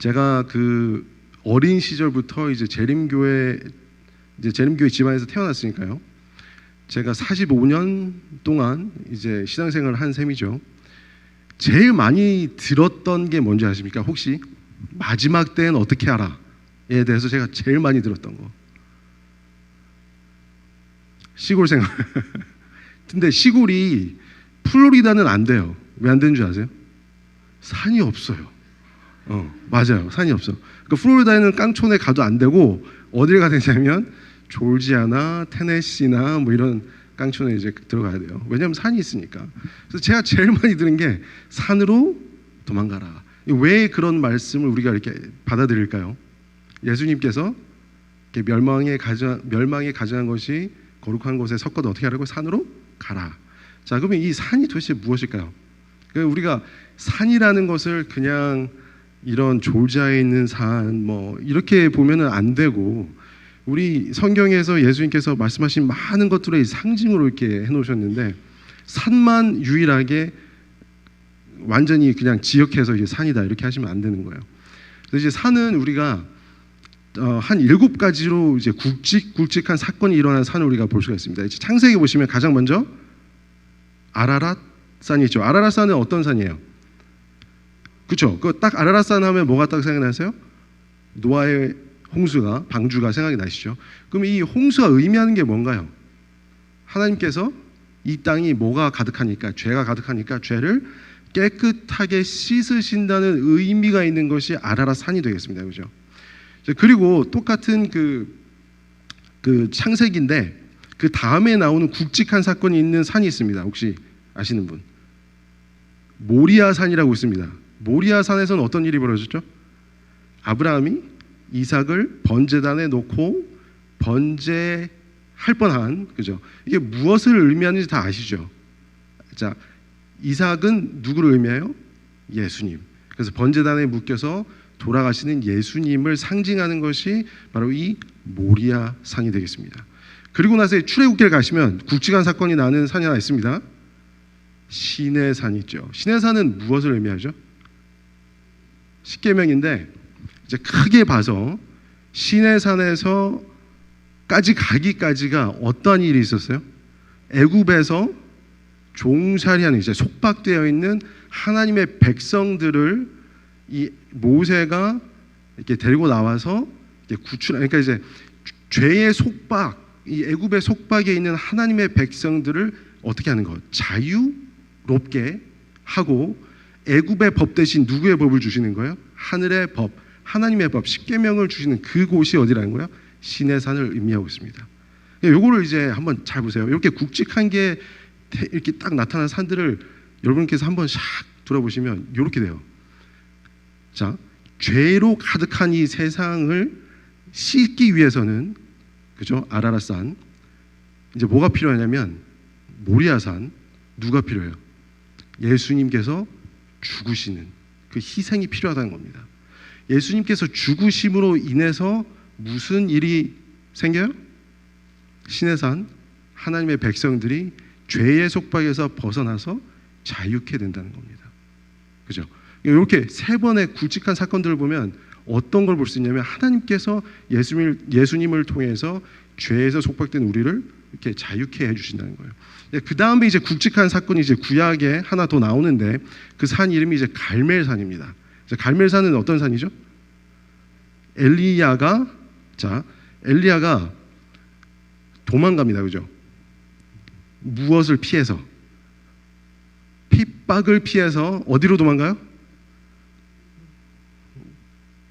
제가 그 어린 시절부터 이제 재림교회 집안에서 태어났으니까요. 제가 45년 동안 이제 신앙생활을 한 셈이죠. 제일 많이 들었던 게 뭔지 아십니까? 혹시 마지막 때는 어떻게 하라에 대해서 제가 제일 많이 들었던 거. 시골 생활. 근데 시골이 플로리다는 안 돼요. 왜 안 되는 줄 아세요? 산이 없어요. 맞아요. 산이 없어. 그러니까 플로리다에는 깡촌에 가도 안 되고 어딜 가야 되냐면 조지아나 테네시나 뭐 이런 깡촌에 이제 들어가야 돼요. 왜냐하면 산이 있으니까. 그래서 제가 제일 많이 들은 게 산으로 도망가라. 왜 그런 말씀을 우리가 이렇게 받아들일까요? 예수님께서 멸망에 가증한 것이 거룩한 곳에 섰거든 어떻게 하라고? 산으로 가라. 자, 그러면 이 산이 도대체 무엇일까요? 우리가 산이라는 것을 그냥 이런 조지아에 있는 산 뭐 이렇게 보면은 안 되고, 우리 성경에서 예수님께서 말씀하신 많은 것들의 상징으로 이렇게 해놓으셨는데, 산만 유일하게 완전히 그냥 지역해서 이게 산이다 이렇게 하시면 안 되는 거예요. 그래서 이제 산은 우리가 한 7가지로 이제 굵직한 사건이 일어난 산을 우리가 볼 수가 있습니다. 이제 창세기 보시면 가장 먼저 아라랏 산이 있죠. 아라랏 산은 어떤 산이에요? 그렇죠. 그 딱 아라랏 산 하면 뭐가 딱 생각나세요? 노아의 홍수가, 방주가 생각이 나시죠. 그럼 이 홍수가 의미하는 게 뭔가요? 하나님께서 이 땅이 뭐가 가득하니까, 죄가 가득하니까 죄를 깨끗하게 씻으신다는 의미가 있는 것이 아라랏 산이 되겠습니다. 그렇죠? 그리고 똑같은 그 창세기인데 그 다음에 나오는 굵직한 사건이 있는 산이 있습니다. 혹시 아시는 분? 모리아 산이라고 있습니다. 모리아 산에서는 어떤 일이 벌어졌죠? 아브라함이 이삭을 번제단에 놓고 번제할 뻔한, 그죠? 이게 무엇을 의미하는지 다 아시죠? 자, 이삭은 누구를 의미해요? 예수님. 그래서 번제단에 묶여서 돌아가시는 예수님을 상징하는 것이 바로 이 모리아 산이 되겠습니다. 그리고 나서 출애굽기를 가시면 굵직한 사건이 나는 산이 하나 있습니다. 시내산 있죠. 시내산은 무엇을 의미하죠? 십계명인데 이제 크게 봐서 시내산에서까지 가기까지가 어떠한 일이 있었어요? 애굽에서 종살이하는, 이제 속박되어 있는 하나님의 백성들을 이 모세가 이렇게 데리고 나와서 이렇게 그러니까 이제 죄의 속박, 이 애굽의 속박에 있는 하나님의 백성들을 어떻게 하는 것? 자유롭게 하고, 애굽의 법 대신 누구의 법을 주시는 거예요? 하늘의 법, 하나님의 법, 십계명을 주시는 그곳이 어디라는 거예요? 시내산을 의미하고 있습니다. 요거를 이제 한번 잘 보세요. 이렇게 굵직한 게 이렇게 딱 나타난 산들을 여러분께서 한번 샥 돌아보시면 이렇게 돼요. 자, 죄로 가득한 이 세상을 씻기 위해서는, 그죠? 아라랏산, 이제 뭐가 필요하냐면 모리아산, 누가 필요해요? 예수님께서 죽으시는 그 희생이 필요하다는 겁니다. 예수님께서 죽으심으로 인해서 무슨 일이 생겨요? 시내산, 하나님의 백성들이 죄의 속박에서 벗어나서 자유케 된다는 겁니다. 그죠? 이렇게 세 번의 굵직한 사건들을 보면 어떤 걸 볼 수 있냐면, 하나님께서 예수님을 통해서 죄에서 속박된 우리를 이렇게 자유케 해주신다는 거예요. 그 다음에 이제 굵직한 사건이 이제 구약에 하나 더 나오는데, 그 산 이름이 이제 갈멜산입니다. 갈멜산은 어떤 산이죠? 엘리야가 도망갑니다. 그죠? 무엇을 피해서? 핍박을 피해서 어디로 도망가요?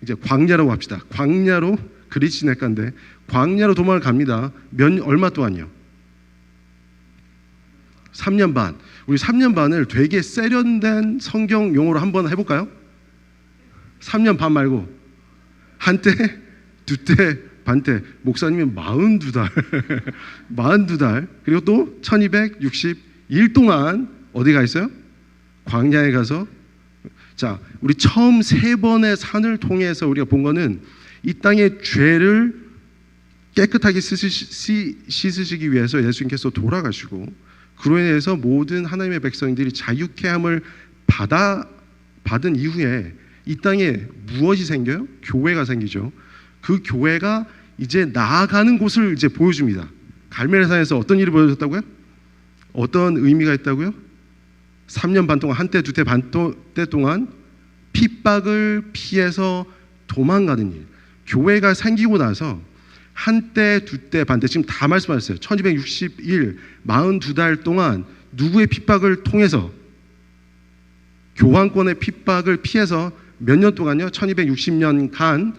이제 광야라고 합시다. 광야로, 그리스네가인데 광야로 도망을 갑니다. 얼마 동안요? 3년 반. 우리 3년 반을 되게 세련된 성경 용어로 한번 해볼까요? 3년 반 말고 한때, 두때, 반때. 목사님은 42달 42달. 그리고 또 1260일 동안 어디 가 있어요? 광야에 가서. 자, 우리 처음 3번의 산을 통해서 우리가 본 거는 이 땅의 죄를 깨끗하게 씻으시기 위해서 예수님께서 돌아가시고, 그로 인해서 모든 하나님의 백성들이 자유케 함을 받은 이후에 이 땅에 무엇이 생겨요? 교회가 생기죠. 그 교회가 이제 나아가는 곳을 이제 보여줍니다. 갈멜산에서 어떤 일이 벌어졌다고요? 어떤 의미가 있다고요? 3년 반 동안, 한때 두때 반 때 동안 핍박을 피해서 도망가는 일. 교회가 생기고 나서 한때 두때 반때 지금 다 말씀하셨어요. 1261 42달 동안 누구의 핍박을 통해서, 교황권의 핍박을 피해서 몇 년 동안요? 1260년간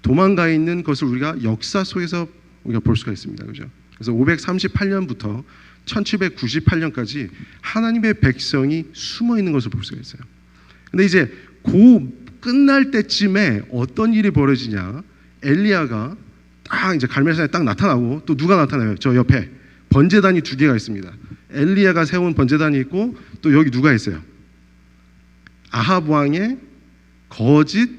도망가 있는 것을 우리가 역사 속에서 우리가 볼 수가 있습니다. 그죠? 그래서 538년부터 1798년까지 하나님의 백성이 숨어 있는 것을 볼 수가 있어요. 근데 이제 끝날 때쯤에 어떤 일이 벌어지냐? 엘리야가 딱 이제 갈멜산에 딱 나타나고, 또 누가 나타나요? 저 옆에 번제단이 2개가 있습니다. 엘리야가 세운 번제단이 있고, 또 여기 누가 있어요? 아합 왕의 거짓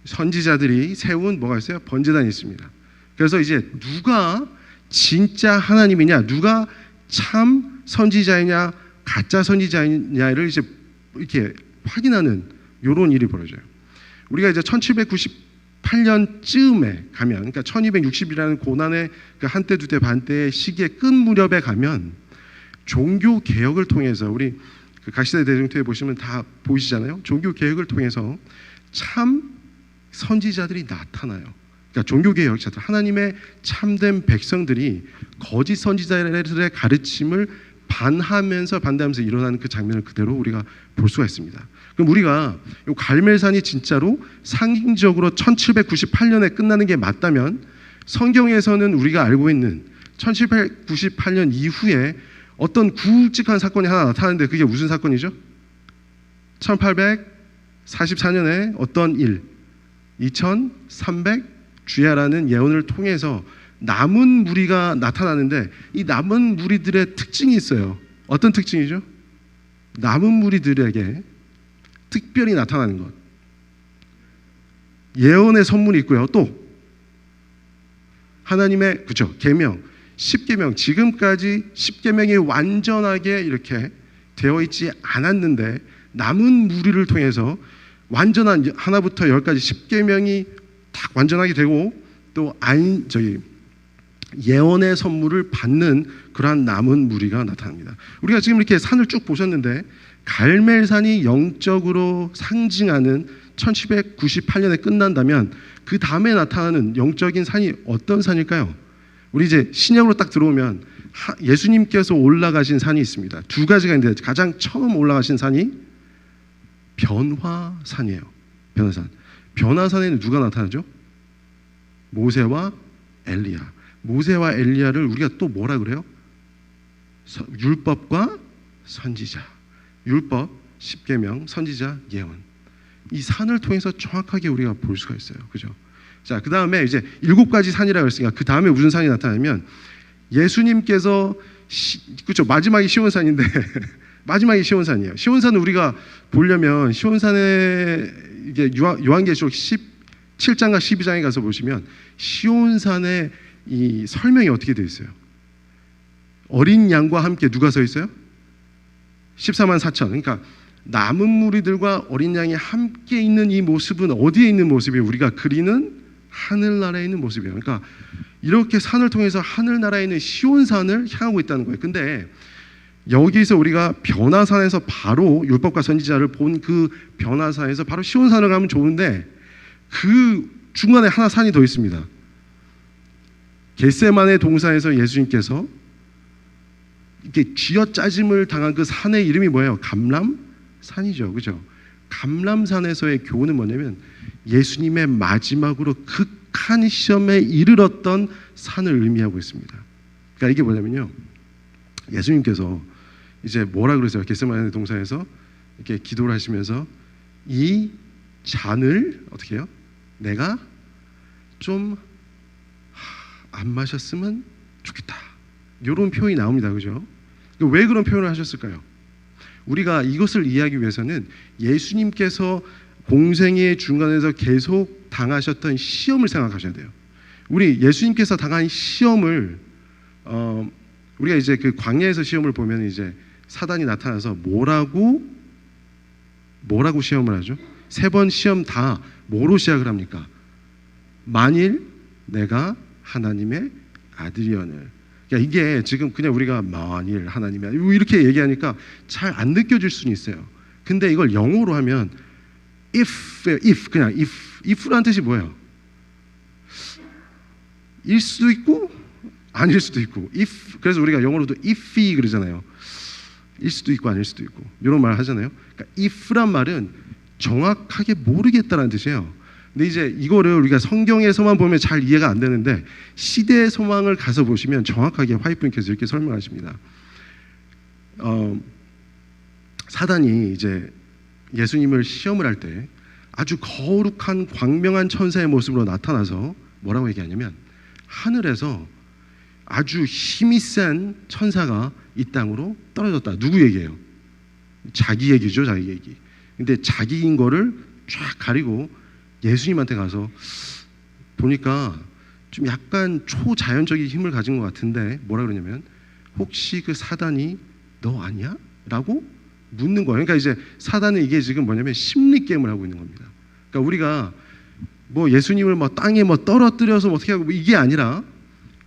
선지자들이 세운 뭐가 있어요? 번제단이 있습니다. 그래서 이제 누가 진짜 하나님이냐, 누가 참 선지자이냐, 가짜 선지자이냐를 이제 이렇게 확인하는 이런 일이 벌어져요. 우리가 이제 1798년쯤에 가면, 그러니까 1260이라는 고난의 그 한때 두때 반때의 시기의 끝 무렵에 가면 종교 개혁을 통해서, 우리 그 각시대 대중토에 보시면 다 보이시잖아요. 종교 개혁을 통해서 참 선지자들이 나타나요. 그러니까 종교 개혁자들, 하나님의 참된 백성들이 거짓 선지자들의 가르침을 반대하면서 일어나는 그 장면을 그대로 우리가 볼 수가 있습니다. 그럼 우리가 이 갈멜산이 진짜로 상징적으로 1798년에 끝나는 게 맞다면, 성경에서는 우리가 알고 있는 1798년 이후에 어떤 굵직한 사건이 하나 나타나는데, 그게 무슨 사건이죠? 1844년에 어떤 일, 2300 주야라는 예언을 통해서 남은 무리가 나타나는데, 이 남은 무리들의 특징이 있어요. 어떤 특징이죠? 남은 무리들에게 특별히 나타나는 것, 예언의 선물이 있고요. 또 하나님의 계명, 10계명, 지금까지 10계명이 완전하게 이렇게 되어 있지 않았는데, 남은 무리를 통해서 완전한 하나부터 10까지 10계명이 딱 완전하게 되고, 또 예언의 선물을 받는 그러한 남은 무리가 나타납니다. 우리가 지금 이렇게 산을 쭉 보셨는데, 갈멜산이 영적으로 상징하는 1798년에 끝난다면, 그 다음에 나타나는 영적인 산이 어떤 산일까요? 우리 이제 신약으로 딱 들어오면 예수님께서 올라가신 산이 있습니다. 2가지가 있는데, 가장 처음 올라가신 산이 변화산이에요. 변화산. 변화산에는 누가 나타나죠? 모세와 엘리야. 모세와 엘리야를 우리가 또 뭐라 그래요? 율법과 선지자. 율법, 10계명, 선지자, 예언. 이 산을 통해서 정확하게 우리가 볼 수가 있어요. 그죠? 자, 그 다음에 이제 7가지 산이라고 했으니까, 그 다음에 무슨 산이 나타나면, 예수님께서 그렇죠, 마지막이 시온산인데 마지막이 시온산이에요. 시온산은 우리가 보려면, 시온산에 이게 요한계시록 17장과 12장에 가서 보시면 시온산의 이 설명이 어떻게 되어 있어요? 어린 양과 함께 누가 서 있어요? 14만 4천. 그러니까 남은 무리들과 어린 양이 함께 있는 이 모습은 어디에 있는 모습이에요? 우리가 그리는 하늘나라에 있는 모습이에요. 그러니까 이렇게 산을 통해서 하늘나라에 있는 시온산을 향하고 있다는 거예요. 근데 여기서 우리가 변화산에서 바로 율법과 선지자를 본 그 변화산에서 바로 시온산을 가면 좋은데, 그 중간에 하나 산이 더 있습니다. 겟세마네 동산에서 예수님께서 이렇게 쥐어짜짐을 당한 그 산의 이름이 뭐예요? 감람산이죠. 그죠? 감람산에서의 교훈은 뭐냐면, 예수님의 마지막으로 극한 시험에 이르렀던 산을 의미하고 있습니다. 그러니까 이게 뭐냐면요, 예수님께서 이제 뭐라 그러세요? 겟세마네 동산에서 이렇게 기도를 하시면서, 이 잔을 어떻게 해요? 내가 좀 안 마셨으면 좋겠다. 이런 표현이 나옵니다. 그죠? 왜 그런 표현을 하셨을까요? 우리가 이것을 이해하기 위해서는 예수님께서 공생의 중간에서 계속 당하셨던 시험을 생각하셔야 돼요. 우리 예수님께서 당한 시험을 우리가 이제 그 광야에서 시험을 보면, 이제 사단이 나타나서 뭐라고 뭐라고 시험을 하죠? 3번 시험 다 뭐로 시작을 합니까? 만일 내가 하나님의 아들이언을. 그러니까 이게 지금 그냥 우리가 만일 하나님의 아들 이렇게 얘기하니까 잘 안 느껴질 수는 있어요. 근데 이걸 영어로 하면 if 그냥 if라는 뜻이 뭐예요? 일 수도 있고 아닐 수도 있고 if. 그래서 우리가 영어로도 ify 그러잖아요. 일 수도 있고 아닐 수도 있고 이런 말 하잖아요. 그러니까 if란 말은 정확하게 모르겠다라는 뜻이에요. 근데 이제 이거를 우리가 성경에서만 보면 잘 이해가 안 되는데 시대의 소망을 가서 보시면 정확하게 화이트님께서 이렇게 설명하십니다. 사단이 이제 예수님을 시험을 할 때 아주 거룩한 광명한 천사의 모습으로 나타나서 뭐라고 얘기하냐면 하늘에서 아주 힘이 센 천사가 이 땅으로 떨어졌다. 누구 얘기예요? 자기 얘기죠, 자기 얘기. 근데 자기인 거를 쫙 가리고 예수님한테 가서 보니까 좀 약간 초자연적인 힘을 가진 것 같은데 뭐라 그러냐면 혹시 그 사단이 너 아니야? 라고 묻는 거예요. 그러니까 이제 사단은 이게 지금 뭐냐면 심리 게임을 하고 있는 겁니다. 그러니까 우리가 뭐 예수님을 뭐 땅에 뭐 떨어뜨려서 뭐 어떻게 하고 뭐 이게 아니라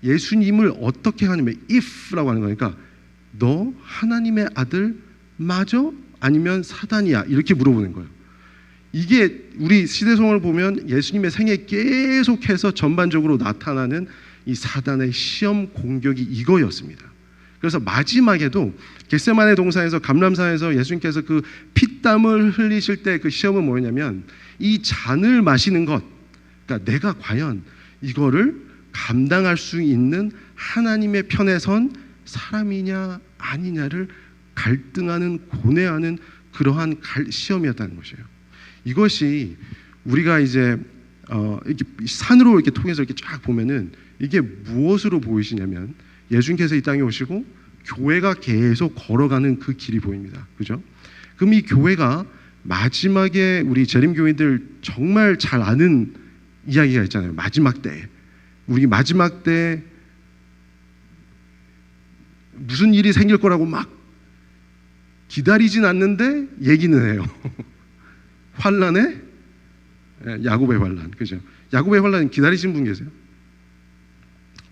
예수님을 어떻게 하냐면 if라고 하는 거니까 너 하나님의 아들 맞아? 아니면 사단이야? 이렇게 물어보는 거예요. 이게 우리 시대성을 보면 예수님의 생에 계속해서 전반적으로 나타나는 이 사단의 시험 공격이 이거였습니다. 그래서 마지막에도 겟세마네 동산에서 감람산에서 예수님께서 그 피땀을 흘리실 때 그 시험은 뭐냐면 이 잔을 마시는 것, 그러니까 내가 과연 이거를 감당할 수 있는 하나님의 편에 선 사람이냐 아니냐를 갈등하는 고뇌하는 그러한 시험이었다는 것이에요. 이것이 우리가 이제 이렇게 산으로 이렇게 통해서 이렇게 쫙 보면은 이게 무엇으로 보이시냐면 예수님께서 이 땅에 오시고 교회가 계속 걸어가는 그 길이 보입니다. 그죠? 그럼 이 교회가 마지막에 우리 재림교인들 정말 잘 아는 이야기가 있잖아요. 마지막 때 우리 마지막 때 무슨 일이 생길 거라고 막 기다리진 않는데 얘기는 해요. 환란에 야곱의 환란, 그죠? 야곱의 환란 기다리신 분 계세요?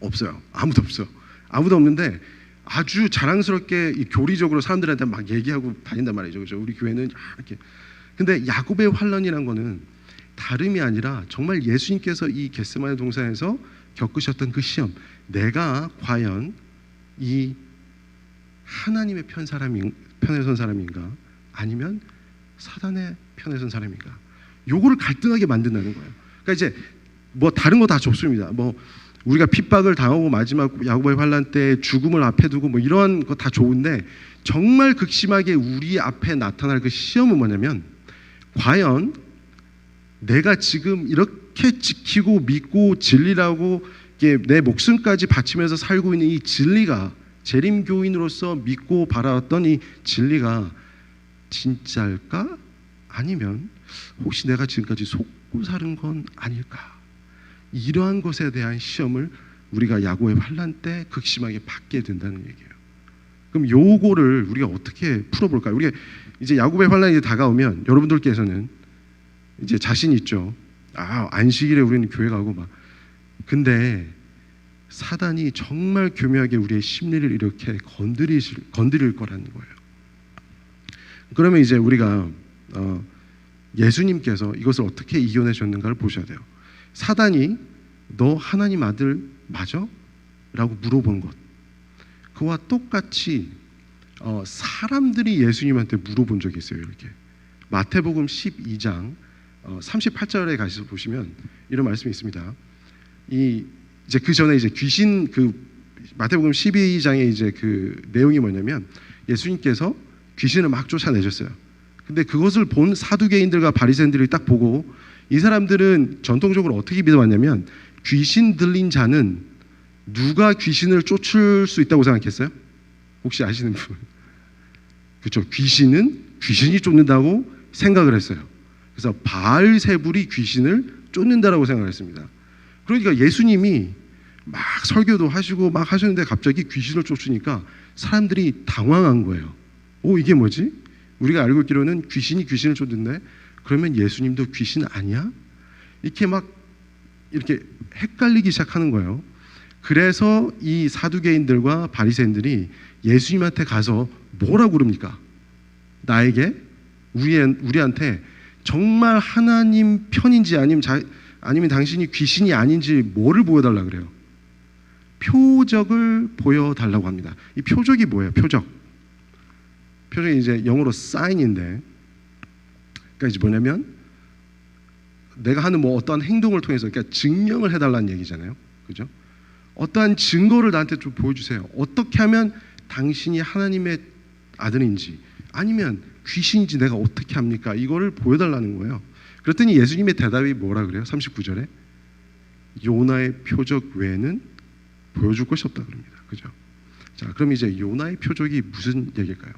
없어요. 아무도 없어. 아무도 없는데 아주 자랑스럽게 교리적으로 사람들한테 막 얘기하고 다닌단 말이죠, 그죠? 우리 교회는 이렇게. 근데 야곱의 환란이란 거는 다름이 아니라 정말 예수님께서 이 겟세마네 동산에서 겪으셨던 그 시험, 내가 과연 이 하나님의 편에 선 사람인가 아니면 사단의 편에 선 사람인가, 요거를 갈등하게 만든다는 거예요. 그러니까 이제 뭐 다른 거 다 좋습니다. 뭐 우리가 핍박을 당하고 마지막 야곱의 환란 때 죽음을 앞에 두고 뭐 이런 거 다 좋은데 정말 극심하게 우리 앞에 나타날 그 시험은 뭐냐면 과연 내가 지금 이렇게 지키고 믿고 진리라고 내 목숨까지 바치면서 살고 있는 이 진리가 재림교인으로서 믿고 바라왔던 이 진리가 진짜일까? 아니면 혹시 내가 지금까지 속고 사는 건 아닐까? 이러한 것에 대한 시험을 우리가 야곱의 환란 때 극심하게 받게 된다는 얘기예요. 그럼 요거를 우리가 어떻게 풀어볼까요? 우리가 이제 야곱의 환란이 다가오면 여러분들께서는 이제 자신 있죠. 안식일에 우리는 교회 가고 막. 근데 사단이 정말 교묘하게 우리의 심리를 이렇게 건드릴 거라는 거예요. 그러면 이제 우리가 예수님께서 이것을 어떻게 이겨내셨는가를 보셔야 돼요. 사단이 너 하나님 아들 맞아? 라고 물어본 것, 그와 똑같이 사람들이 예수님한테 물어본 적이 있어요. 이렇게 마태복음 12장 38절에 가서 보시면 이런 말씀이 있습니다. 이제 그 전에 이제 귀신 마태복음 12장의 이제 그 내용이 뭐냐면 예수님께서 귀신을 막 쫓아내셨어요. 근데 그것을 본 사두개인들과 바리새인들이 딱 보고 이 사람들은 전통적으로 어떻게 믿어왔냐면 귀신 들린 자는 누가 귀신을 쫓을 수 있다고 생각했어요? 혹시 아시는 분? 그렇죠. 귀신이 쫓는다고 생각을 했어요. 그래서 바알세불이 귀신을 쫓는다라고 생각을 했습니다. 그러니까 예수님이 막 설교도 하시고 막 하셨는데 갑자기 귀신을 쫓으니까 사람들이 당황한 거예요. 이게 뭐지? 우리가 알고 있기로는 귀신이 귀신을 쫓는데 그러면 예수님도 귀신 아니야? 이렇게 막 이렇게 헷갈리기 시작하는 거예요. 그래서 이 사두개인들과 바리새인들이 예수님한테 가서 뭐라고 그럽니까? 나에게 우리한테 정말 하나님 편인지 아니면 당신이 귀신이 아닌지 뭐를 보여달라 그래요? 표적을 보여달라고 합니다. 이 표적이 뭐예요? 표적이 이제 영어로 sign인데, 그러니까 이제 뭐냐면 내가 하는 뭐 어떠한 행동을 통해서 그러니까 증명을 해달라는 얘기잖아요, 그죠? 어떠한 증거를 나한테 좀 보여주세요. 어떻게 하면 당신이 하나님의 아들인지 아니면 귀신인지 내가 어떻게 합니까? 이거를 보여달라는 거예요. 그랬더니 예수님의 대답이 뭐라 그래요? 39절에 요나의 표적 외에는 보여줄 것이 없다 그럽니다. 그죠? 자, 그럼 이제 요나의 표적이 무슨 얘기일까요?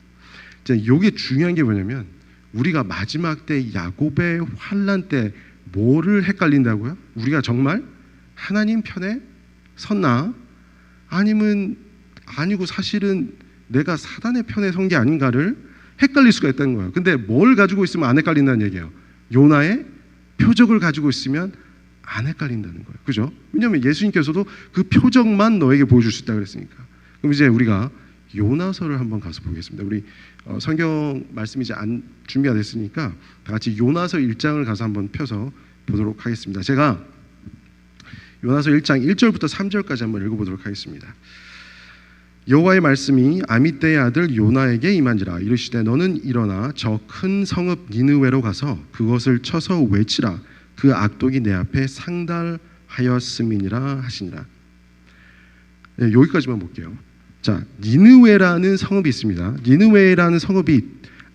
자, 이게 중요한 게 뭐냐면 우리가 마지막 때 야곱의 환난 때 뭐를 헷갈린다고요? 우리가 정말 하나님 편에 섰나? 아니고 사실은 내가 사단의 편에 선 게 아닌가를 헷갈릴 수가 있다는 거예요. 근데 뭘 가지고 있으면 안 헷갈린다는 얘기예요. 요나의 표적을 가지고 있으면 안 헷갈린다는 거예요. 그죠? 왜냐하면 예수님께서도 그 표적만 너에게 보여줄 수 있다고 그랬으니까. 그럼 이제 우리가 요나서를 한번 가서 보겠습니다. 우리 성경 말씀이 이제 준비가 됐으니까 다 같이 요나서 1장을 가서 한번 펴서 보도록 하겠습니다. 제가 요나서 1장 1절부터 3절까지 한번 읽어보도록 하겠습니다. 여호와의 말씀이 아미떼의 아들 요나에게 임한지라. 이르시되 너는 일어나 저 큰 성읍 니느웨로 가서 그것을 쳐서 외치라. 그 악독이 내 앞에 상달하였음이니라 하시니라. 네, 여기까지만 볼게요. 자, 니느웨라는 성읍이 있습니다. 니느웨라는 성읍이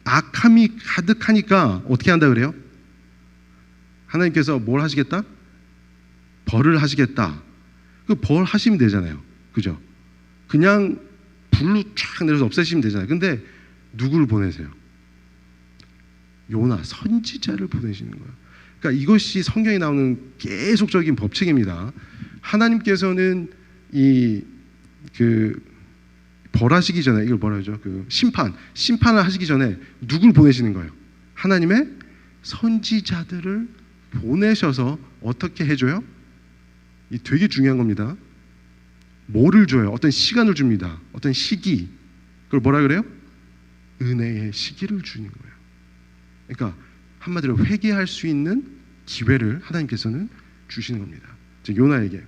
악함이 가득하니까 어떻게 한다 그래요? 하나님께서 뭘 하시겠다? 벌을 하시겠다. 그 벌 하시면 되잖아요. 그죠? 그냥 불로 쫙 내려서 없애시면 되잖아요. 근데 누구를 보내세요? 요나, 선지자를 보내시는 거예요. 그러니까 이것이 성경에 나오는 계속적인 법칙입니다. 하나님께서는 벌하시기 전에 이걸 뭐라 하죠? 그 심판을 하시기 전에 누굴 보내시는 거예요? 하나님의 선지자들을 보내셔서 어떻게 해줘요? 이 되게 중요한 겁니다. 뭐를 줘요? 어떤 시간을 줍니다. 어떤 시기. 그걸 뭐라 그래요? 은혜의 시기를 주는 거예요. 그러니까 한마디로 회개할 수 있는 기회를 하나님께서는 주시는 겁니다. 요나에게.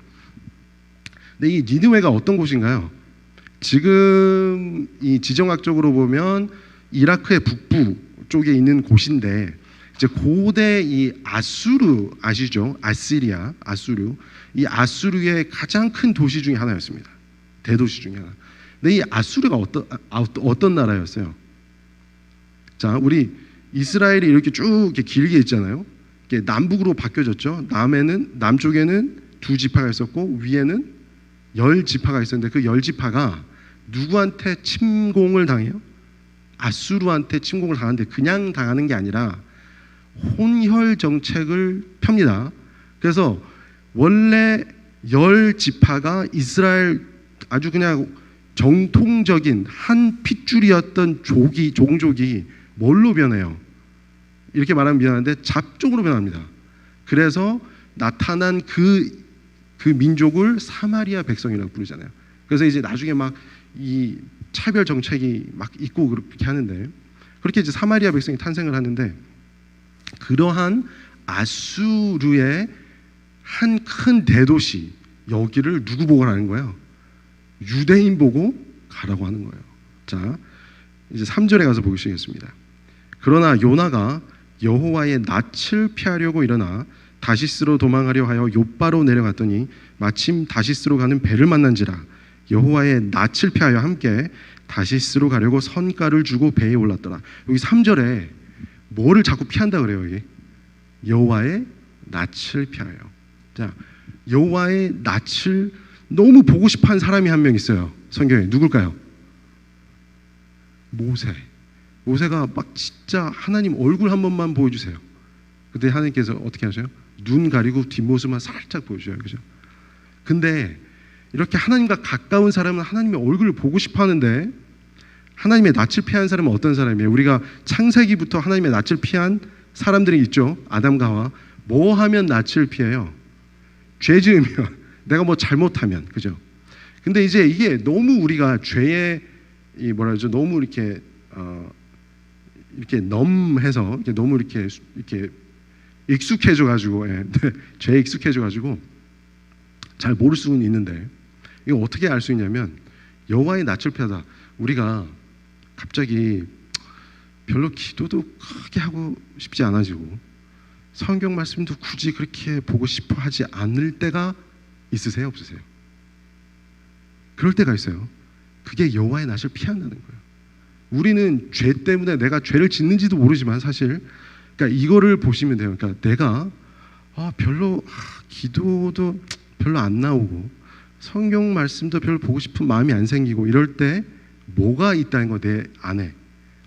근데 이 니느웨가 어떤 곳인가요? 지금 이 지정학적으로 보면 이라크의 북부 쪽에 있는 곳인데 이제 고대 이 아수르 아시죠? 아수르. 이 아수르의 가장 큰 도시 중에 하나였습니다. 대도시 중에 하나. 근데 이 아수르가 어떤 나라였어요? 자, 우리 이스라엘이 이렇게 쭉 이렇게 길게 있잖아요. 이렇게 남북으로 바뀌어졌죠. 남쪽에는 2지파가 있었고 위에는 10지파가 있었는데 그 10지파가 누구한테 침공을 당해요? 아수르한테 침공을 당하는데 그냥 당하는 게 아니라 혼혈 정책을 펴니다. 그래서 원래 10지파가 이스라엘 아주 그냥 정통적인 한 핏줄이었던 종족이 뭘로 변해요? 이렇게 말하면 미안한데 잡종으로 변합니다. 그래서 나타난 그 민족을 사마리아 백성이라고 부르잖아요. 그래서 이제 나중에 막 이 차별 정책이 막 있고 그렇게 하는데 그렇게 이제 사마리아 백성이 탄생을 하는데 그러한 아수르의 한 큰 대도시 여기를 누구 보고 가는 거예요? 유대인 보고 가라고 하는 거예요. 자, 이제 3절에 가서 보시겠습니다. 그러나 요나가 여호와의 낯을 피하려고 일어나 다시스로 도망하려 하여 욥바로 내려갔더니 마침 다시스로 가는 배를 만난지라. 여호와의 낯을 피하여 함께 다시스로 가려고 선가를 주고 배에 올랐더라. 여기 3절에 뭐를 자꾸 피한다 그래요? 여기 여호와의 낯을 피하여. 자, 여호와의 낯을 너무 보고 싶어하는 사람이 한 명 있어요. 성경에 누굴까요? 모세가 막 진짜 하나님 얼굴 한 번만 보여주세요. 그때 하나님께서 어떻게 하셔요? 눈 가리고 뒷모습만 살짝 보여줘요. 그죠? 근데 이렇게 하나님과 가까운 사람은 하나님의 얼굴을 보고 싶어 하는데 하나님의 낯을 피한 사람은 어떤 사람이에요? 우리가 창세기부터 하나님의 낯을 피한 사람들이 있죠. 아담과 하와. 뭐 하면 낯을 피해요? 죄 지으면, 내가 뭐 잘못하면, 그죠? 근데 이제 이게 너무 우리가 죄에 이 뭐라 그러죠? 너무 이렇게 이렇게 넘해서 이렇게 너무 이렇게 익숙해져 가지고, 예, 죄에 익숙해져 가지고 잘 모를 수는 있는데, 이거 어떻게 알 수 있냐면 여호와의 낯을 피하다. 우리가 갑자기 별로 기도도 크게 하고 싶지 않아지고 성경 말씀도 굳이 그렇게 보고 싶어 하지 않을 때가 있으세요? 없으세요? 그럴 때가 있어요. 그게 여호와의 낯을 피한다는 거예요. 우리는 죄 때문에 내가 죄를 짓는지도 모르지만 사실, 그러니까 이거를 보시면 돼요. 그러니까 내가 별로 기도도 별로 안 나오고 성경 말씀도 별로 보고 싶은 마음이 안 생기고 이럴 때 뭐가 있다는 거, 내 안에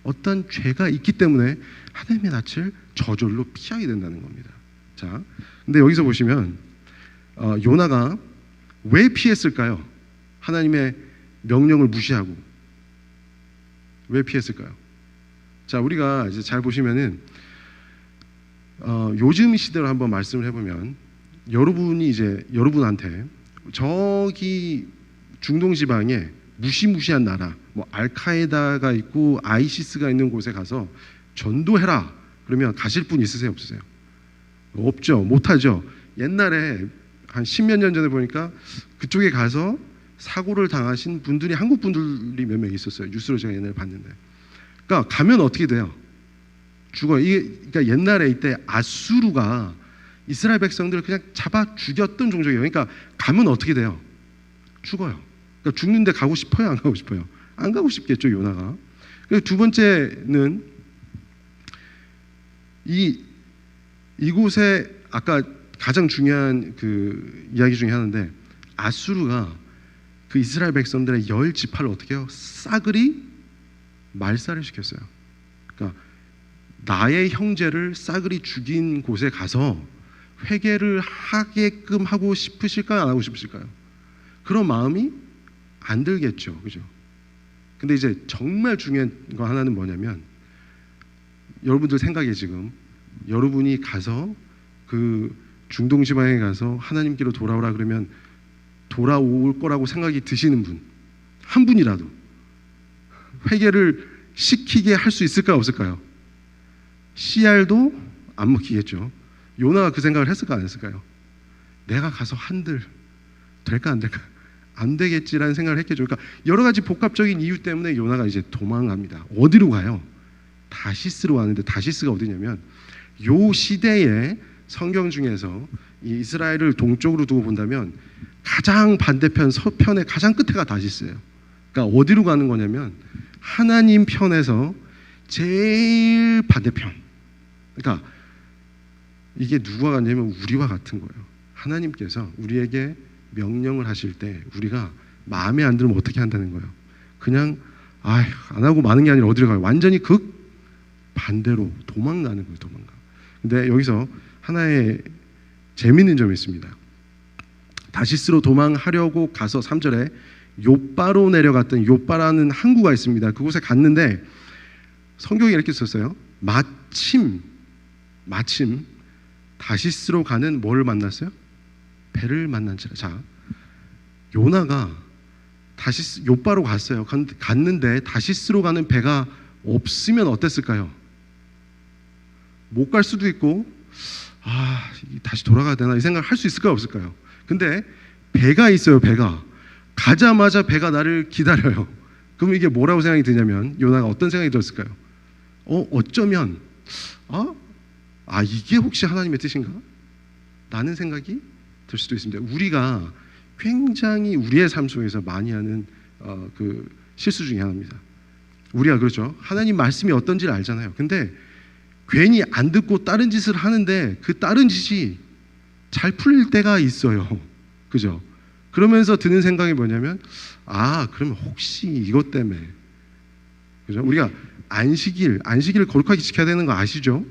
어떤 죄가 있기 때문에 하나님의 낯을 저절로 피하게 된다는 겁니다. 자, 근데 여기서 보시면 요나가 왜 피했을까요? 하나님의 명령을 무시하고 왜 피했을까요? 자, 우리가 이제 잘 보시면은 요즘 시대로 한번 말씀을 해보면, 여러분이 이제 여러분한테 저기 중동 지방에 무시무시한 나라, 뭐 알카에다가 있고 아이시스가 있는 곳에 가서 전도해라 그러면 가실 분 있으세요? 없으세요? 없죠. 못하죠. 옛날에 한 10몇 년 전에 보니까 그쪽에 가서 사고를 당하신 분들이 한국 분들이 몇 명 있었어요. 뉴스로 제가 옛날에 봤는데. 그러니까 가면 어떻게 돼요? 죽어요. 이게 그러니까 옛날에 이때 아수르가 이스라엘 백성들을 그냥 잡아 죽였던 종족이에요. 그러니까 가면 어떻게 돼요? 죽어요. 그러니까 죽는데 가고 싶어요? 안 가고 싶어요? 안 가고 싶겠죠, 요나가. 그리고 두 번째는 이곳에 아까 가장 중요한 그 이야기 중에 하나인데, 아수르가 그 이스라엘 백성들의 10지파를 어떻게 해요? 싸그리 말살을 시켰어요. 그러니까 나의 형제를 싸그리 죽인 곳에 가서 회개를 하게끔 하고 싶으실까요? 안 하고 싶으실까요? 그런 마음이 안 들겠죠, 그죠? 근데 이제 정말 중요한 거 하나는 뭐냐면, 여러분들 생각에 지금 여러분이 가서 그 중동 지방에 가서 하나님께로 돌아오라 그러면 돌아올 거라고 생각이 드시는 분, 한 분이라도 회개를 시키게 할 수 있을까요? 없을까요? CR도 안 먹히겠죠. 요나가 그 생각을 했을까 안 했을까요? 내가 가서 한들 될까 안 될까? 안 되겠지라는 생각을 했겠죠. 그러니까 여러 가지 복합적인 이유 때문에 요나가 이제 도망갑니다. 어디로 가요? 다시스로 가는데, 다시스가 어디냐면 요 시대의 성경 중에서 이 이스라엘을 동쪽으로 두고 본다면 가장 반대편 서편의 가장 끝에가 다시스예요. 그러니까 어디로 가는 거냐면 하나님 편에서 제일 반대편. 그러니까 이게 누가 같냐면 우리와 같은 거예요. 하나님께서 우리에게 명령을 하실 때 우리가 마음에 안 들면 어떻게 한다는 거예요? 그냥 안 하고 마는 게 아니라 어디로 가요? 완전히 극 반대로 도망가는 거예요. 도망가. 근데 여기서 하나의 재미있는 점이 있습니다. 다시스로 도망하려고 가서 3절에 요빠로 내려갔던, 요빠라는 항구가 있습니다. 그곳에 갔는데 성경에 이렇게 썼어요. 마침 다시스로 가는 뭐를 만났어요? 배를 만난지라. 자, 요나가 다시스 요빠로 갔어요. 갔는데 다시스로 가는 배가 없으면 어땠을까요? 못 갈 수도 있고, 다시 돌아가야 되나 이 생각을 할 수 있을까요? 없을까요? 근데 배가 있어요. 배가 가자마자 배가 나를 기다려요. 그럼 이게 뭐라고 생각이 드냐면, 요나가 어떤 생각이 들었을까요? 어쩌면 이게 혹시 하나님의 뜻인가? 라는 생각이 들 수도 있습니다. 우리가 굉장히 우리의 삶 속에서 많이 하는 그 실수 중에 하나입니다. 우리가 그렇죠. 하나님 말씀이 어떤지를 알잖아요. 근데 괜히 안 듣고 다른 짓을 하는데 그 다른 짓이 잘 풀릴 때가 있어요. 그죠? 그러면서 드는 생각이 뭐냐면, 그러면 혹시 이것 때문에, 그죠? 우리가 안식일을 거룩하게 지켜야 되는 거 아시죠?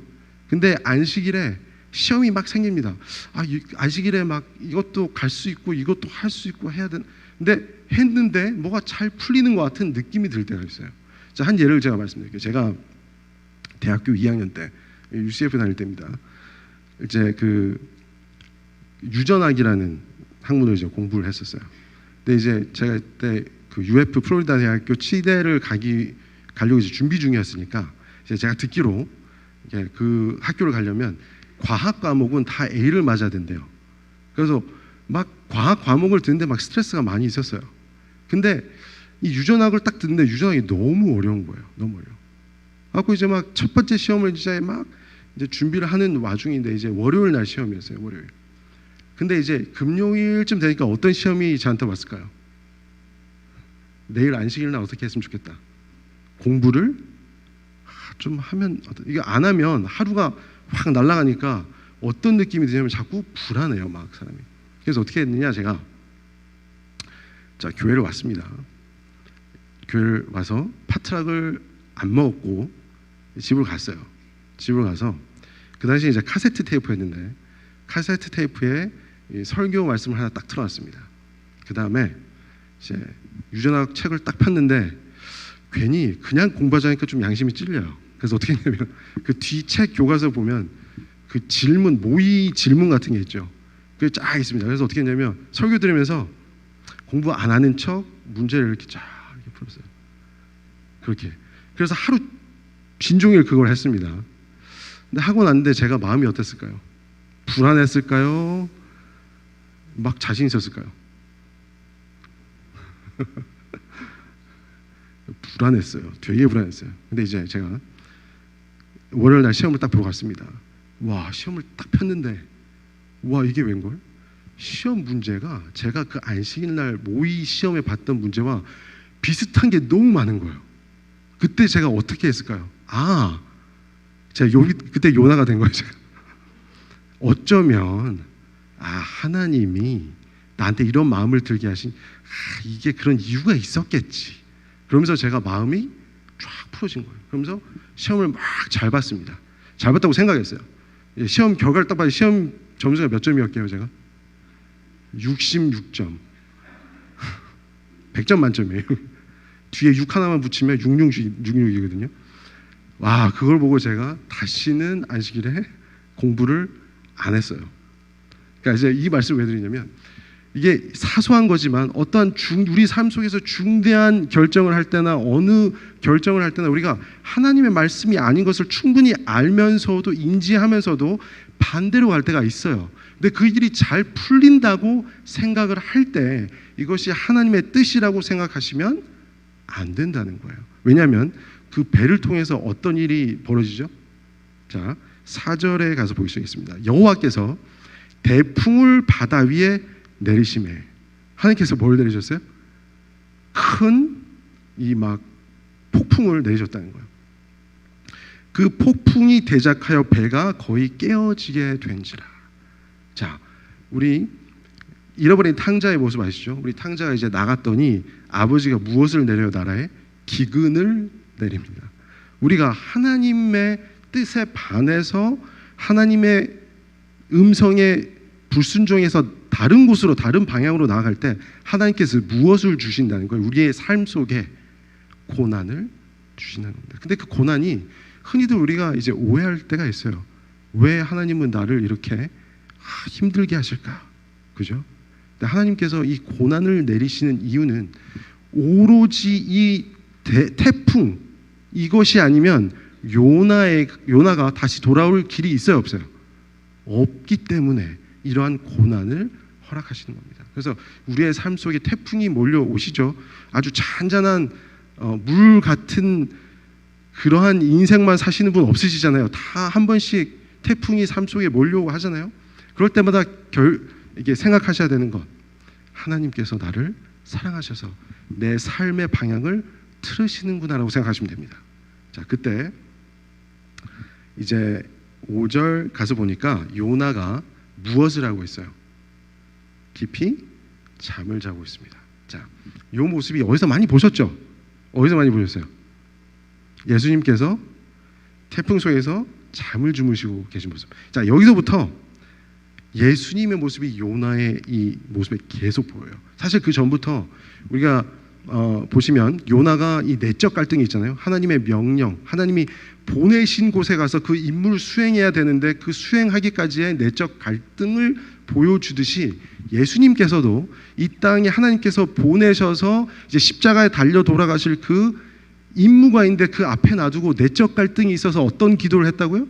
근데 안식일에 시험이 막 생깁니다. 안식일에 막 이것도 갈 수 있고 이것도 할 수 있고 해야 되는. 근데 했는데 뭐가 잘 풀리는 것 같은 느낌이 들 때가 있어요. 자, 한 예를 제가 말씀드릴게요. 제가 대학교 2학년 때 UCF 다닐 때입니다. 이제 그 유전학이라는 학문을 이제 공부를 했었어요. 근데 이제 제가 그때 그 UF 플로리다 대학교 치대를 가려고 이제 준비 중이었으니까 이제 제가 듣기로 그 학교를 가려면 과학 과목은 다 A를 맞아야 된대요. 그래서 막 과학 과목을 듣는데 막 스트레스가 많이 있었어요. 근데 이 유전학을 딱 듣는데 유전학이 너무 어려운 거예요. 너무 어려워. 그래서 이제 막 첫 번째 시험을 이제 준비를 하는 와중인데 이제 월요일 날 시험이었어요. 월요일. 근데 이제 금요일쯤 되니까 어떤 시험이 저한테 왔을까요? 내일 안식일 날 어떻게 했으면 좋겠다. 공부를 좀 하면, 이게 안 하면 하루가 확 날아가니까 어떤 느낌이 드냐면 자꾸 불안해요, 막 사람이. 그래서 어떻게 했느냐, 제가 자, 교회를 왔습니다. 교회를 와서 파트락을 안 먹었고 집을 갔어요. 집을 가서 그 당시 이제 카세트 테이프였는데 카세트 테이프에 이 설교 말씀을 하나 딱 틀어놨습니다. 그 다음에 이제 유전학 책을 딱 폈는데 괜히 그냥 공부하자니까 좀 양심이 찔려요. 그래서 어떻게 했냐면 그 뒤 책 교과서 보면 그 질문, 모의 질문 같은 게 있죠. 그게 쫙 있습니다. 그래서 어떻게 했냐면 설교 들으면서 공부 안 하는 척 문제를 이렇게 쫙 이렇게 풀었어요. 그렇게. 그래서 하루 빈종일 그걸 했습니다. 근데 하고 났는데 제가 마음이 어땠을까요? 불안했을까요? 막 자신 있었을까요? 불안했어요. 되게 불안했어요. 근데 이제 제가 월요일 날 시험을 딱 보러 갔습니다. 와, 시험을 딱 폈는데 와, 이게 웬걸? 시험 문제가 제가 그 안식일 날 모의 시험에 봤던 문제와 비슷한 게 너무 많은 거예요. 그때 제가 어떻게 했을까요? 아, 제가 그때 요나가 된 거예요. 제가 어쩌면 하나님이 나한테 이런 마음을 들게 하신 이게 그런 이유가 있었겠지. 그러면서 제가 마음이 쫙 풀어진 거예요. 그러면서 시험을 막 잘 봤습니다. 잘 봤다고 생각했어요. 시험 결과를 딱 봐도 시험 점수가 몇 점이었게요, 제가? 66점. 100점 만점이에요. 뒤에 6 하나만 붙이면 66이거든요. 와, 그걸 보고 제가 다시는 안식일에 공부를 안 했어요. 그러니까 이제 이 말씀을 왜 드리냐면 이게 사소한 거지만 어떠한 우리 삶 속에서 중대한 결정을 할 때나 어느 결정을 할 때나 우리가 하나님의 말씀이 아닌 것을 충분히 알면서도 인지하면서도 반대로 갈 때가 있어요. 근데 그 일이 잘 풀린다고 생각을 할 때 이것이 하나님의 뜻이라고 생각하시면 안 된다는 거예요. 왜냐하면 그 배를 통해서 어떤 일이 벌어지죠? 자, 4절에 가서 보시겠습니다. 여호와께서 대풍을 바다 위에 내리심에 하나님께서 뭘 내리셨어요? 큰 이 막 폭풍을 내리셨다는 거예요. 그 폭풍이 대작하여 배가 거의 깨어지게 된지라. 자, 우리 잃어버린 탕자의 모습 아시죠? 우리 탕자가 이제 나갔더니 아버지가 무엇을 내려 나라에 기근을 내립니다. 우리가 하나님의 뜻에 반해서 하나님의 음성에 불순종해서 다른 곳으로 다른 방향으로 나아갈 때 하나님께서 무엇을 주신다는 거예요? 우리의 삶 속에 고난을 주시는 겁니다. 근데 그 고난이 흔히들 우리가 이제 오해할 때가 있어요. 왜 하나님은 나를 이렇게 힘들게 하실까? 그죠? 근데 하나님께서 이 고난을 내리시는 이유는 오로지 이 태풍 이것이 아니면 요나가 다시 돌아올 길이 있어요, 없어요? 없기 때문에 이러한 고난을 허락하시는 겁니다. 그래서 우리의 삶 속에 태풍이 몰려오시죠. 아주 잔잔한 물 같은 그러한 인생만 사시는 분 없으시잖아요. 다 한 번씩 태풍이 삶 속에 몰려오고 하잖아요. 그럴 때마다 이게 생각하셔야 되는 것, 하나님께서 나를 사랑하셔서 내 삶의 방향을 틀으시는구나라고 생각하시면 됩니다. 자, 그때 이제 5절 가서 보니까 요나가 무엇을 하고 있어요? 깊이 잠을 자고 있습니다. 자, 이 모습이 어디서 많이 보셨죠? 어디서 많이 보셨어요? 예수님께서 태풍 속에서 잠을 주무시고 계신 모습. 자, 여기서부터 예수님의 모습이 요나의 이 모습에 계속 보여요. 사실 그 전부터 우리가 보시면 요나가 이 내적 갈등이 있잖아요. 하나님의 명령, 하나님이 보내신 곳에 가서 그 임무를 수행해야 되는데 그 수행하기까지의 내적 갈등을 보여주듯이 예수님께서도 이 땅에 하나님께서 보내셔서 이제 십자가에 달려 돌아가실 그 임무가 있는데 그 앞에 놔두고 내적 갈등이 있어서 어떤 기도를 했다고요?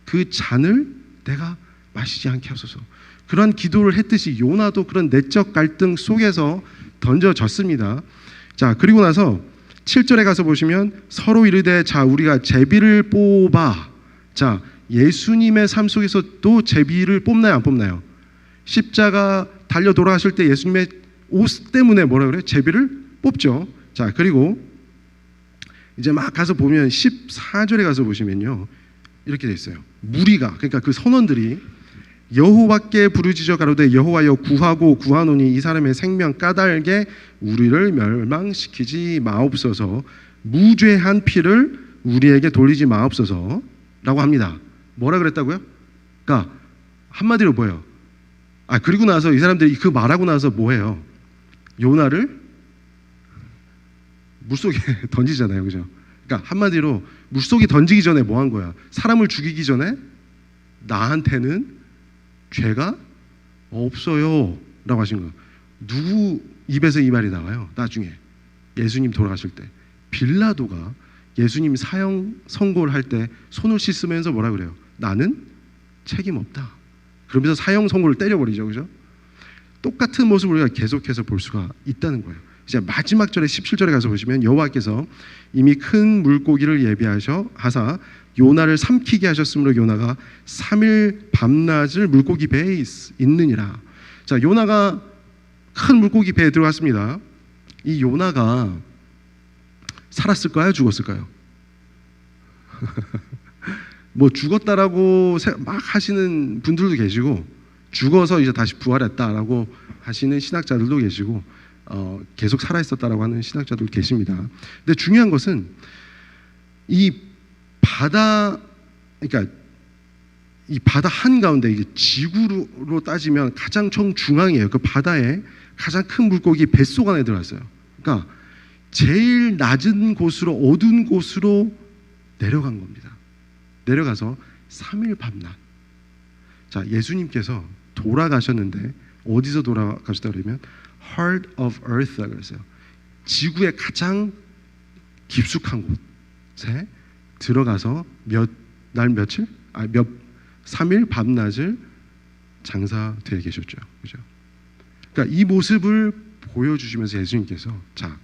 그 잔을 내가 마시지 않게 하소서. 그런 기도를 했듯이 요나도 그런 내적 갈등 속에서 던져졌습니다. 자, 그리고 나서 7절에 가서 보시면 서로 이르되 자 우리가 제비를 뽑아. 자, 예수님의 삶 속에서 또 제비를 뽑나요 안 뽑나요? 십자가 달려 돌아가실 때 예수님의 옷 때문에 뭐라 그래요? 제비를 뽑죠. 자, 그리고 이제 막 가서 보면 14절에 가서 보시면요 이렇게 돼 있어요. 무리가, 그러니까 그 선원들이 여호와께 부르짖어 가로되 여호와여 구하고 구하노니 이 사람의 생명 까닭에 우리를 멸망시키지 마옵소서. 무죄한 피를 우리에게 돌리지 마옵소서 라고 합니다. 뭐라 그랬다고요? 그러니까 한마디로 뭐예요? 그리고 나서 이 사람들이 그 말하고 나서 뭐해요? 요나를 물속에 던지잖아요, 그죠? 그러니까 한마디로 물속에 던지기 전에 뭐 한 거야? 사람을 죽이기 전에 나한테는 죄가 없어요 라고 하신 거예요. 누구 입에서 이 말이 나와요? 나중에 예수님 돌아가실 때 빌라도가 예수님 사형 선고를 할 때 손을 씻으면서 뭐라 그래요? 나는 책임 없다. 그러면서 사형 선고를 때려버리죠, 그죠? 똑같은 모습을 우리가 계속해서 볼 수가 있다는 거예요. 이제 마지막 절에 17절에 가서 보시면 여호와께서 이미 큰 물고기를 예비하셔 하사 요나를 삼키게 하셨으므로 요나가 3일 밤낮을 물고기 배에 있느니라. 자, 요나가 큰 물고기 배에 들어갔습니다. 이 요나가 살았을까요? 죽었을까요? 뭐 죽었다라고 막 하시는 분들도 계시고 죽어서 이제 다시 부활했다라고 하시는 신학자들도 계시고 계속 살아있었다라고 하는 신학자들도 계십니다. 근데 중요한 것은 이 바다, 그러니까 이 바다 한가운데 이게 지구로 따지면 가장 정중앙이에요. 그 바다에 가장 큰 물고기 뱃속 안에 들어갔어요. 그러니까 제일 낮은 곳으로 어두운 곳으로 내려간 겁니다. 내려가서 3일 밤낮. 자, 예수님께서 돌아가셨는데 어디서 돌아가셨다 그러면 Heart of Earth라고 그랬어요. 지구의 가장 깊숙한 곳에 들어가서 몇 3일 밤낮을 장사되어 계셨죠. 그죠? 그러니까 이 모습을 보여주시면서 예수님께서 자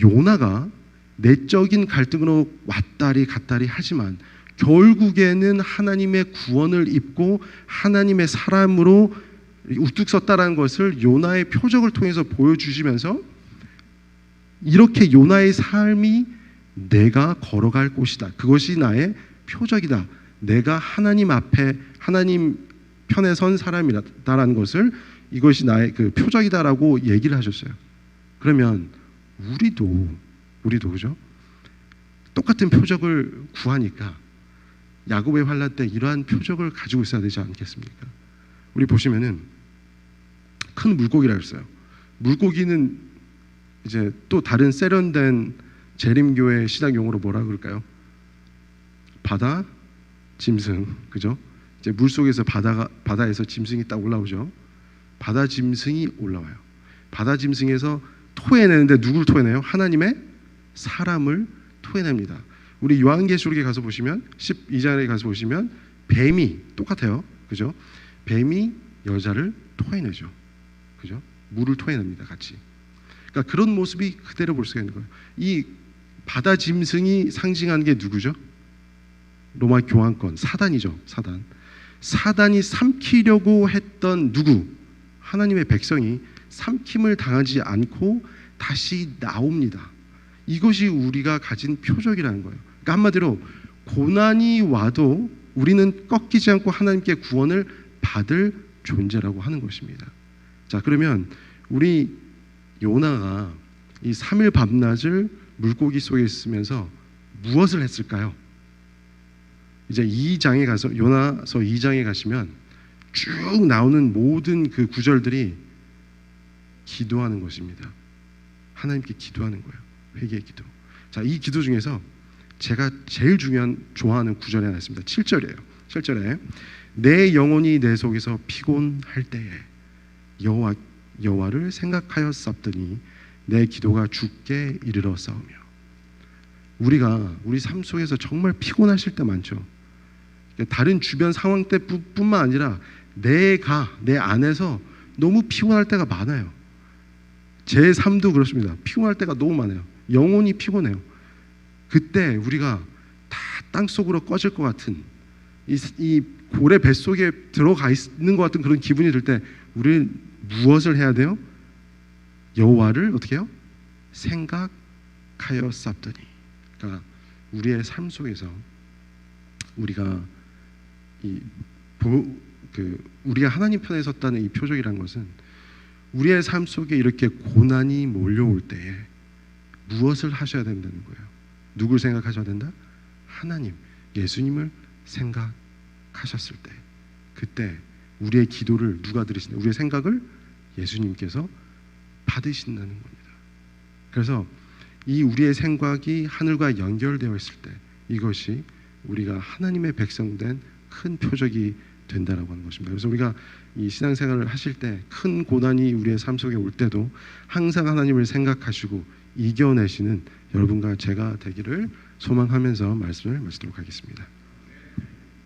요나가 내적인 갈등으로 왔다리 갔다리 하지만 결국에는 하나님의 구원을 입고 하나님의 사람으로 우뚝 섰다라는 것을 요나의 표적을 통해서 보여주시면서 이렇게 요나의 삶이 내가 걸어갈 곳이다. 그것이 나의 표적이다. 내가 하나님 앞에 하나님 편에 선 사람이다라는 것을 이것이 나의 그 표적이다라고 얘기를 하셨어요. 그러면 우리도 그죠? 똑같은 표적을 구하니까 야곱의 환난 때 이러한 표적을 가지고 있어야 되지 않겠습니까? 우리 보시면은 큰 물고기라고 했어요. 물고기는 이제 또 다른 세련된 재림교회 신학 용어로 뭐라 그럴까요? 바다 짐승, 그죠? 이제 물 속에서 바다에서 짐승이 딱 올라오죠. 바다 짐승이 올라와요. 바다 짐승에서 토해내는데 누구를 토해내요? 하나님의 사람을 토해냅니다. 우리 요한계시록에 가서 보시면 12장에 가서 보시면 뱀이 똑같아요, 그죠? 뱀이 여자를 토해내죠, 그죠? 물을 토해냅니다, 같이. 그러니까 그런 모습이 그대로 볼 수가 있는 거예요. 이 바다 짐승이 상징하는 게 누구죠? 로마 교황권 사단이죠. 사단이 삼키려고 했던 누구? 하나님의 백성이 삼킴을 당하지 않고 다시 나옵니다. 이것이 우리가 가진 표적이라는 거예요. 그러니까 한마디로 고난이 와도 우리는 꺾이지 않고 하나님께 구원을 받을 존재라고 하는 것입니다. 자, 그러면 우리 요나가 이 3일 밤낮을 물고기 속에 있으면서 무엇을 했을까요? 이제 2장에 가서 요나서 2장에 가시면 쭉 나오는 모든 그 구절들이 기도하는 것입니다. 하나님께 기도하는 거예요. 회개의 기도. 자, 이 기도 중에서 제가 제일 좋아하는 구절이 하나 있습니다. 7절이에요. 7절에 내 영혼이 내 속에서 피곤할 때에 여호와를 생각하였사더니 내 기도가 주께 이르러 싸우며. 우리가 우리 삶 속에서 정말 피곤하실 때 많죠. 다른 주변 상황 때뿐만 아니라 내 안에서 너무 피곤할 때가 많아요. 제 삶도 그렇습니다. 피곤할 때가 너무 많아요. 영혼이 피곤해요. 그때 우리가 다 땅속으로 꺼질 것 같은 이 고래 뱃속에 들어가 있는 것 같은 그런 기분이 들 때 우리는 무엇을 해야 돼요? 여호와를 어떻게 해요? 생각하였사더니. 그러니까 우리의 삶 속에서 우리가 우리가 하나님 편에 섰다는 이 표적이라는 것은 우리의 삶 속에 이렇게 고난이 몰려올 때에 무엇을 하셔야 된다는 거예요. 누굴 생각하셔야 된다? 하나님, 예수님을 생각하셨을 때, 그때 우리의 기도를 누가 들으시냐? 우리의 생각을 예수님께서 받으신다는 겁니다. 그래서 이 우리의 생각이 하늘과 연결되어 있을 때 이것이 우리가 하나님의 백성된 큰 표적이 된다라고 하는 것입니다. 그래서 우리가 이 신앙생활을 하실 때 큰 고난이 우리의 삶 속에 올 때도 항상 하나님을 생각하시고 이겨내시는 여러분과 제가 되기를 소망하면서 말씀을 마치도록 하겠습니다.